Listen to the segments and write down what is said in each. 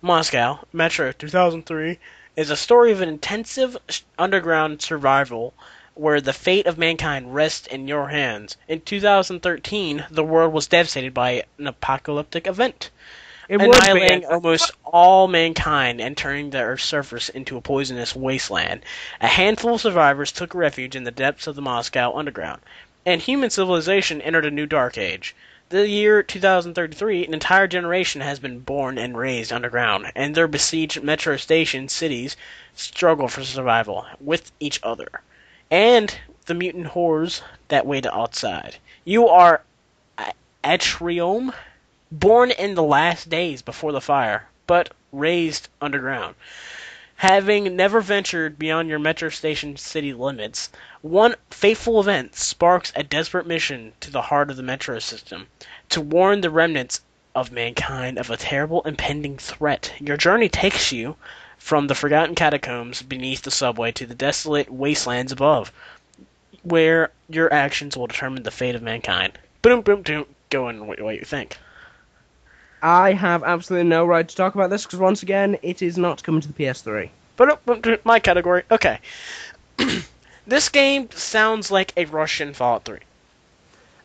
Moscow, Metro 2003, is a story of an intensive underground survival where the fate of mankind rests in your hands. In 2013, the world was devastated by an apocalyptic event, It would be. annihilating almost all mankind and turning the Earth's surface into a poisonous wasteland. A handful of survivors took refuge in the depths of the Moscow underground, and human civilization entered a new dark age. The year 2033, an entire generation has been born and raised underground, and their besieged metro station cities struggle for survival with each other and the mutant horrors that wait outside. You are Atrium, born in the last days before the fire, but raised underground. Having never ventured beyond your metro station city limits, one fateful event sparks a desperate mission to the heart of the metro system to warn the remnants of mankind of a terrible impending threat. Your journey takes you from the forgotten catacombs beneath the subway to the desolate wastelands above, where your actions will determine the fate of mankind. Boom, boom, boom. Go and what you think. I have absolutely no right to talk about this because once again, it is not coming to the PS3. But my category. Okay. This game sounds like a Russian Fallout 3.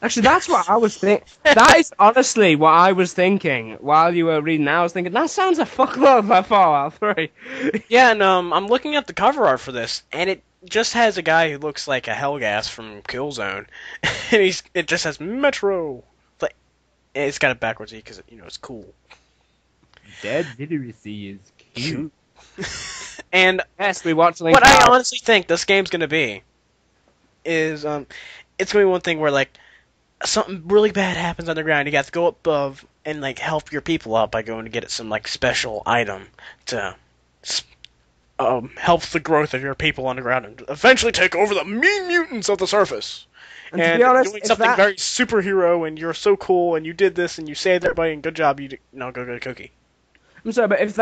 Actually, that's what I was thinking. That is honestly what I was thinking while you were reading. I was thinking that sounds a fuckload like Fallout 3. Yeah, and I'm looking at the cover art for this, and it just has a guy who looks like a Hellgas from Killzone, and it just says Metro. Like, it's got it backwards because it's cool. Dead literacy is cute. And Yes, we watch Link what I Out. honestly think this game's gonna be is it's gonna be one thing where like something really bad happens underground, you got to go above and like help your people out by going to get some like special item to help the growth of your people underground and eventually take over the mean mutants of the surface. And to And be honest, doing if something that very superhero, and you're so cool, and you did this, and you saved everybody, and good job, go get a cookie. I'm sorry, but if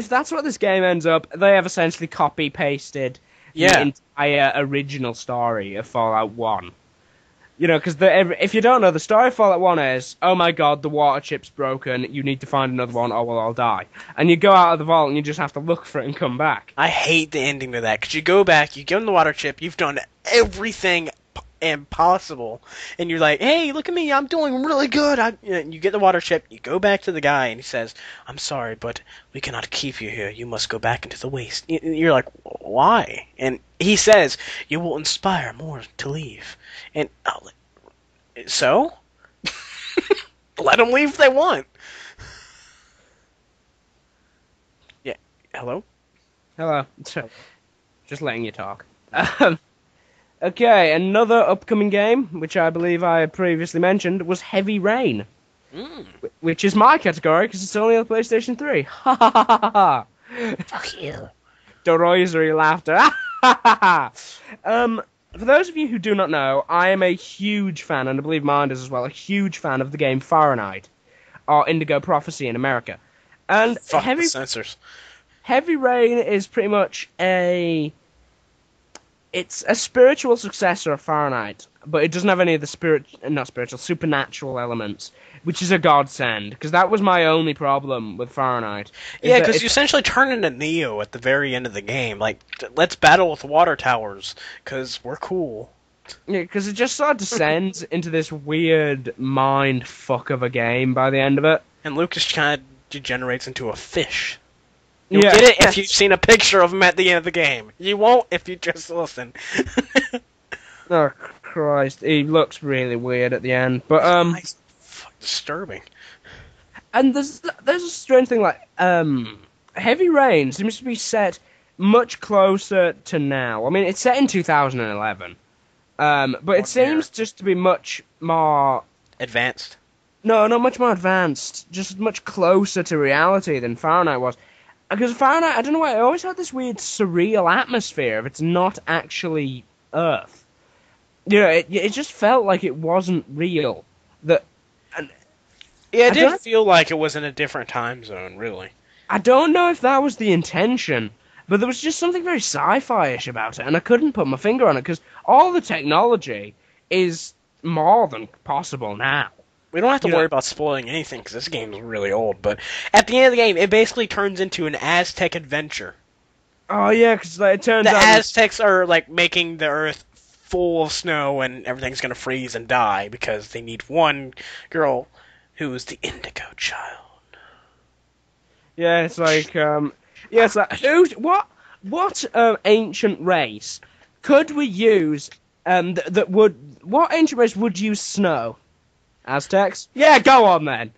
that's what this game ends up, they have essentially copy pasted the Yeah, entire original story of Fallout 1. You know, because if you don't know, the story of Fallout 1 is, oh my god, the water chip's broken, you need to find another one or we'll all die. And you go out of the vault and you just have to look for it and come back. I hate the ending to that, because you go back, you give him the water chip, you've done everything impossible, and you're like, hey, look at me, I'm doing really good. You get the water chip, you go back to the guy, and he says, I'm sorry, but we cannot keep you here. You must go back into the waste. You're like, why? And he says, you will inspire more to leave. And so? Let them leave if they want. Yeah. Hello? Hello. Just letting you talk. Okay, another upcoming game, which I believe I had previously mentioned, was Heavy Rain. Mm. Which is my category, because it's only on PlayStation 3. Ha ha ha ha ha! Fuck you. Derisory laughter. For those of you who do not know, I am a huge fan, and I believe Mind is as well, a huge fan of the game Fahrenheit, or Indigo Prophecy in America. And Fuck the censors. Heavy Rain is pretty much it's a spiritual successor of Fahrenheit, but it doesn't have any of the supernatural elements, which is a godsend, because that was my only problem with Fahrenheit. Yeah, because you essentially turn into Neo at the very end of the game. Like, let's battle with water towers, because we're cool. Yeah, because it just sort of descends into this weird mind fuck of a game by the end of it. And Lucas kind of degenerates into a fish. You'll Yeah. get it if you've seen a picture of him at the end of the game. You won't if you just listen. Oh, Christ. He looks really weird at the end. But, Nice. Disturbing. and there's a strange thing, like, Heavy Rain seems to be set much closer to now. I mean, it's set in 2011. But it seems just to be much more... Advanced. No, not much more advanced. Just much closer to reality than Fahrenheit was. Because Fahrenheit, I don't know why, I always had this weird surreal atmosphere if it's not actually Earth. You know, it just felt like it wasn't real. Yeah, it I did don't- feel like it was in a different time zone, really. I don't know if that was the intention, but there was just something very sci-fi-ish about it, and I couldn't put my finger on it, because all the technology is more than possible now. We don't have to You know, worry about spoiling anything because this game is really old. But at the end of the game, it basically turns into an Aztec adventure. oh yeah, because like, it turns The out Aztecs are like making the Earth full of snow, and everything's gonna freeze and die because they need one girl who is the Indigo Child. yeah, it's like yeah, it's like what ancient race could we use that would what ancient race would use snow? Aztecs? Yeah, go on then.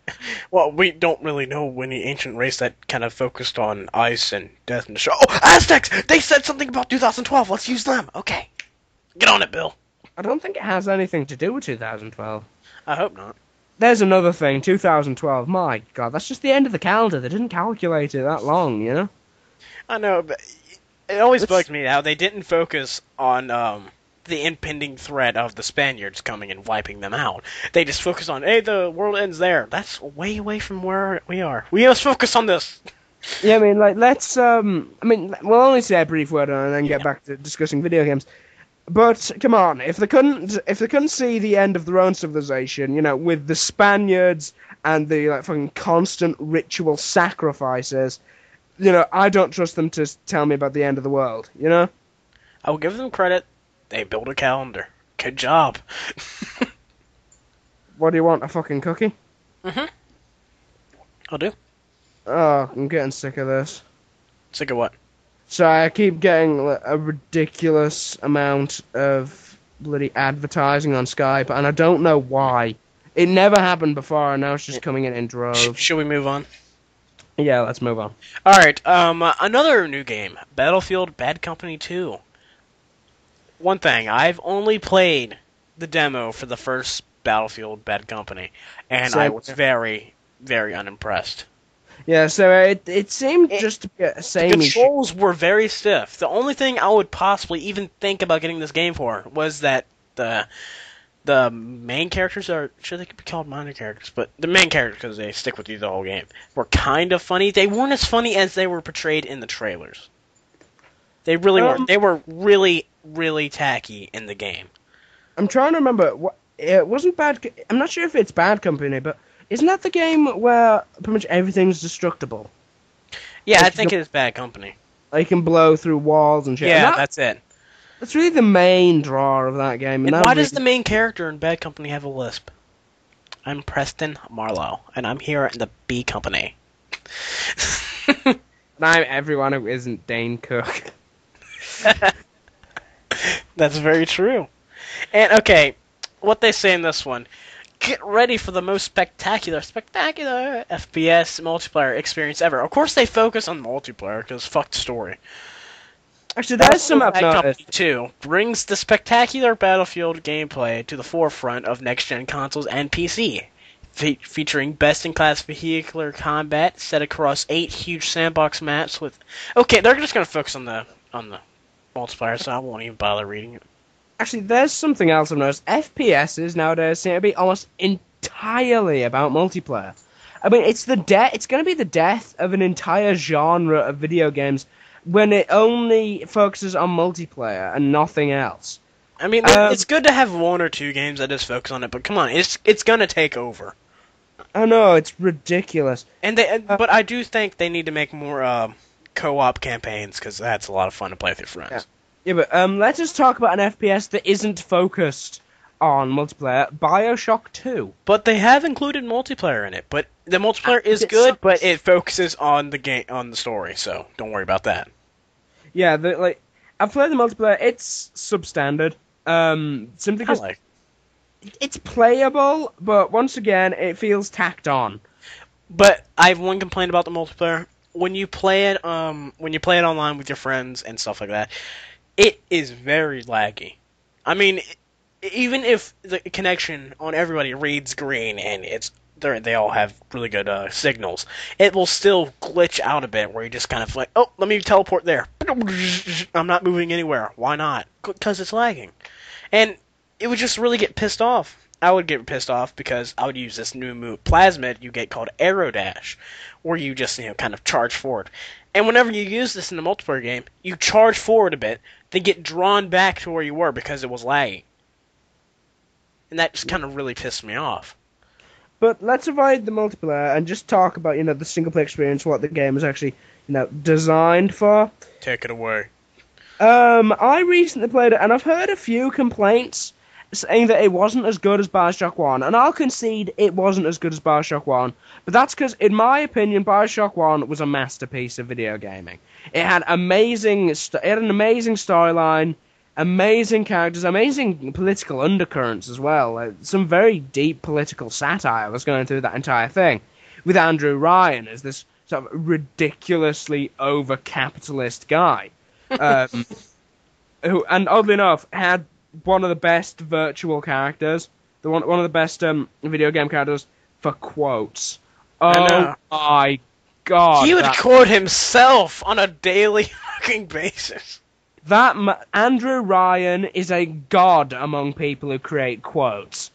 Well, we don't really know any ancient race that kind of focused on ice and death and destruction. Oh, Aztecs! They said something about 2012. Let's use them. Okay, get on it, Bill. I don't think it has anything to do with 2012. I hope not. There's another thing, 2012. My God, that's just the end of the calendar. They didn't calculate it that long, you know? I know, but it always bugged me how they didn't focus on the impending threat of the Spaniards coming and wiping them out. They just focus on, hey, the world ends there. That's way away from where we are. We must focus on this. Yeah, I mean, like, let's, I mean, we'll only say a brief word on it and then get back to discussing video games. But, come on, if they couldn't see the end of their own civilization, you know, with the Spaniards and the, like, fucking constant ritual sacrifices, you know, I don't trust them to tell me about the end of the world, you know? I will give them credit. They built a calendar. Good job. What do you want, a fucking cookie? Mm-hmm. I'll do. Oh, I'm getting sick of this. Sick of what? So I keep getting like, a ridiculous amount of bloody advertising on Skype, and I don't know why. It never happened before, and now it's just coming in droves. Should we move on? Yeah, let's move on. Alright, another new game. Battlefield Bad Company 2. One thing, I've only played the demo for the first Battlefield Bad Company, and I was very, very unimpressed. Yeah, so it seemed just to be a samey. The controls were very stiff. The only thing I would possibly even think about getting this game for was that the main characters are, sure they could be called minor characters, but the main characters, because they stick with you the whole game, were kind of funny. They weren't as funny as they were portrayed in the trailers. They really weren't. They were really, really tacky in the game. I'm trying to remember. It wasn't Bad... I'm not sure if it's Bad Company, but isn't that the game where pretty much everything's destructible? Yeah, like I think it is Bad Company. Like you can blow through walls and shit. Yeah, and that's it. That's really the main draw of that game. And why does the main character in Bad Company have a lisp? I'm Preston Marlowe, and I'm here in the B Company. And I'm everyone who isn't Dane Cook. That's very true. And, okay, what they say in this one. Get ready for the most spectacular FPS multiplayer experience ever. Of course they focus on multiplayer, because fuck the story. Actually, there's some I've Bad noticed. Company 2 brings the spectacular Battlefield gameplay to the forefront of next-gen consoles and PC. Featuring best-in-class vehicular combat set across 8 huge sandbox maps with... Okay, they're just going to focus on the multiplayer, so I won't even bother reading it. Actually, there's something else I've noticed. FPSs nowadays seem to be almost entirely about multiplayer. I mean, it's going to be the death of an entire genre of video games when it only focuses on multiplayer and nothing else. I mean, it's good to have one or two games that just focus on it, but come on, it's going to take over. I know, it's ridiculous. But I do think they need to make more co-op campaigns, because that's a lot of fun to play with your friends. Yeah, but let's just talk about an FPS that isn't focused on multiplayer. BioShock 2. But they have included multiplayer in it. But the multiplayer is good, but it focuses on the game, on the story. So don't worry about that. Yeah, I've played the multiplayer. It's substandard. Simply because it's playable, but once again, it feels tacked on. But I have one complaint about the multiplayer. When you play it online with your friends and stuff like that, it is very laggy. I mean, even if the connection on everybody reads green and they all have really good signals, it will still glitch out a bit where you just kind of like, oh, let me teleport there. I'm not moving anywhere. Why not? Because it's lagging. And it would just really get pissed off. I would get pissed off because I would use this new move, Plasmid, you get called Aero Dash, where you just, kind of charge forward. And whenever you use this in a multiplayer game, you charge forward a bit, then get drawn back to where you were because it was laggy. And that just kind of really pissed me off. But let's avoid the multiplayer and just talk about, the single player experience, what the game is actually, designed for. Take it away. I recently played it, and I've heard a few complaints saying that it wasn't as good as BioShock 1, and I'll concede it wasn't as good as BioShock 1, but that's because, in my opinion, BioShock 1 was a masterpiece of video gaming. It had an amazing storyline, amazing characters, amazing political undercurrents as well. Some very deep political satire was going through that entire thing, with Andrew Ryan as this sort of ridiculously over-capitalist guy, who, and oddly enough, had one of the best virtual characters, one of the best video game characters for quotes. Oh my god! He would quote himself on a daily fucking basis. Andrew Ryan is a god among people who create quotes.